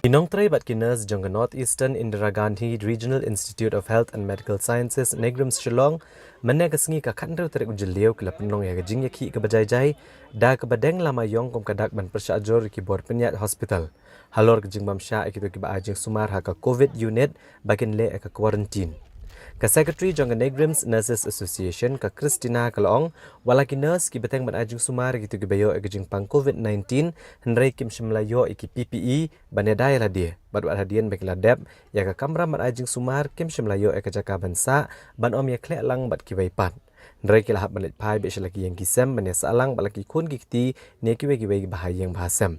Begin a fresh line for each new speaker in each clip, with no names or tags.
Inong tray bat kinas jong North Eastern Indira Gandhi Regional Institute of Health and Medical Sciences NEIGRIHMS Shillong mana kasengi ka khandau terek ujeliau kila penong ya gajing Ïakhih ke bajai-jai da ke badeng lama yong kom kadak ban persyajor ki bor penyat hospital halor gajing mamsha ikitu ki ba ajing sumar ha ka COVID unit bakin le ka quarantine. Ka Secretary jong NEIGRIHMS Nurses Association ka Christina Kalong wala ki nurse ki beteng ban ajing sumar gitu ki bayo gajing pang COVID-19 hendrai kim shimlayo iki PPE banedai la dia badwat hadian bek ladep ya ka kamra ban ajing sumar kim shimlayo ka jaka bansa ban om ya klek lang bat ki baipat hendrai ki lahap balit pai be lagi yang kisem ban ya salang balaki kun kikti ne ki we bahayang bahasem.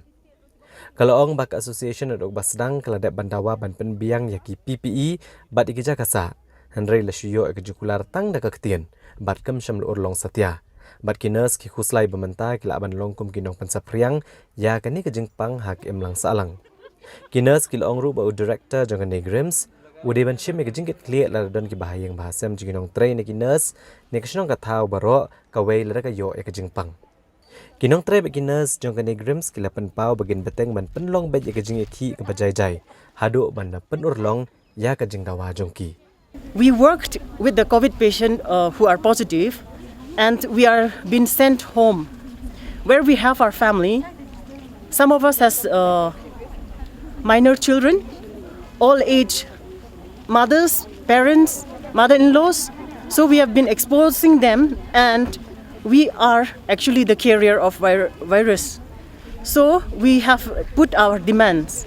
Kalau ong bak association odok basdang keladep bandawa ban pen Biang yaki PPE bat iki jaka sa Hendrai lasyo ekjukular tang dak ketien bat kem syamlu urlong satya bat kinas ki khuslai bementa kila ban longkum kinong pensapriang ya kani kejengpang hak emlang salang kinas kila ong ru ba director jong NEIGRIHMS ude ban shim ekjingit clear la don ki bahayang bahasam jinong train kinas ne kisnong kathau baro kawai la ka yo ekjengpang kinong trai ba kinas jong NEIGRIHMS kila pen pau bagin beteng ban penlong ba ekjing Ïakhih ke bajai-jai hadu ban pen urlong ya kajing dawa jongki.
We worked with the COVID patient who are positive, and we are being sent home, where we have our family. Some of us has minor children, all age mothers, parents, mother-in-laws. So we have been exposing them, and we are actually the carrier of virus. So we have put our demands.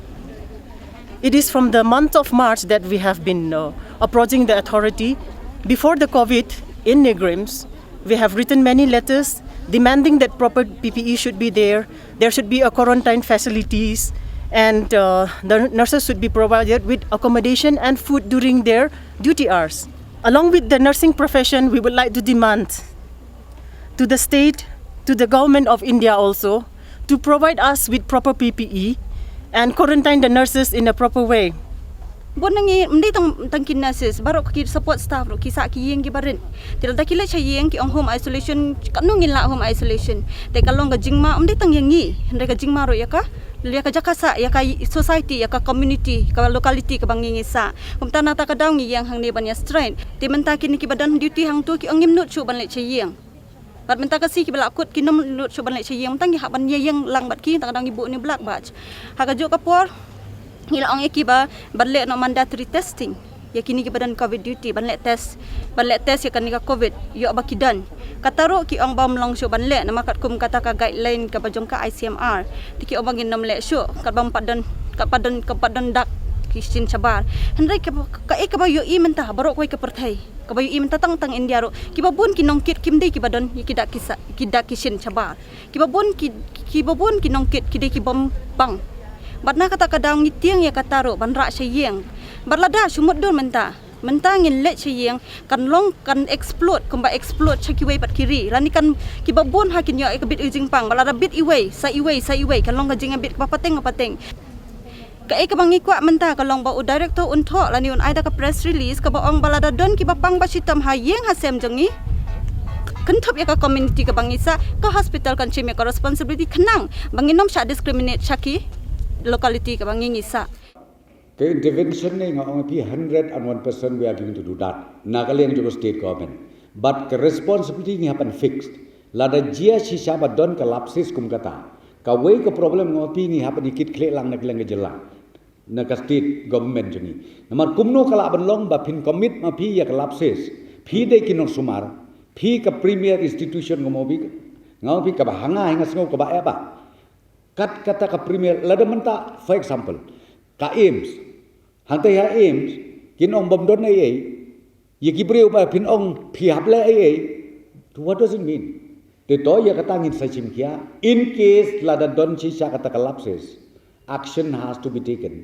It is from the month of March that we have been approaching the authority. Before the COVID in NEIGRIHMS, we have written many letters demanding that proper PPE should be there. There should be a quarantine facilities, and the nurses should be provided with accommodation and food during their duty hours. Along with the nursing profession, we would like to demand to the state, to the government of India also, to provide us with proper PPE and quarantine the nurses in a proper way.
Bonangi mndi tangkin nurses baru ki support staff ro ki sa ki yeng ki barin til da kila cha yeng ki ong home isolation kanungin la home isolation te kalong ga jingma mndi tang yengi hande ga jingma ro ya ka jaka sa ya ka society ya ka community ka locality ka bangingi sa kumtana ta ka daw ngi yang hang ne ban ya strength te menta ki ni ki badan duty hang tu ki ongim nut chu ban le cha yeng bat menta ka si ki bala kut ki nom nut chu ban le cha yeng tang ki ha ban yeng lang bat ki ta ka daw ngi bu ni black batch ha ga jo ka por Ila ong ikiba banle no mandatory testing ya kini ki badan COVID duty banle test ya kani ka COVID yo bakidan kataro ki ong bam long syo banle na makat kum kata ka guideline ka bajong ka ICMR tiki ong bangin nom le syo kat bam padan dak kishin chabar hendrai ka ba yo i menta baro koi ka perthai ka ba yo i menta tang India ro ki babun ki nongkit kimdei ki badan ki dak kishin chabar ki babun ki nongkit ki dei ki bom bang Badna kata kadang ngitiang ya kataro banra syeng. Barlada sumut don menta ngin let syeng kan long kan explode chakiway pat kiri. Rani kan kibabon hakin ya ikabit ujing pang balada bit iway sa iway kan long gajing bit kapateng. Ka bangi kwa menta ka long ba u director unto lani un Ïada ka press release ka baong balada don kibapang basitam hayeng hasem jangi. Kentop ya ka community ka bangisa ka hospital kan chime ka responsibility kenang banginom sya discriminate syaki locality ka bangingi sa
the intervention ni ngong pi 101% we are going to do that nagaleng to state government but the responsibility ni happen fixed lada jia shisha badon ka lapses kum kata ka way ka problem ngong pi ni happen ikit kle lang nagaleng jelang na ka state government jeni namar kumno kala ban long ba pin commit ma pi ya ka lapses phi de kinor sumar phi ka premier institution ngomobi ngong pi ka ba hanga hinga sngo ka ba eba kat kata ka premier lada menta for example ka aims hante ya aims kinong bomdon ai ye kibreu ba pin ong phiap le ai what does it mean te to ya kata ngin sa chimkia in case lada don chi sha kata collapses action has to be taken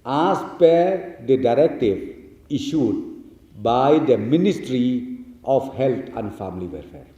as per the directive issued by the Ministry of Health and Family Welfare.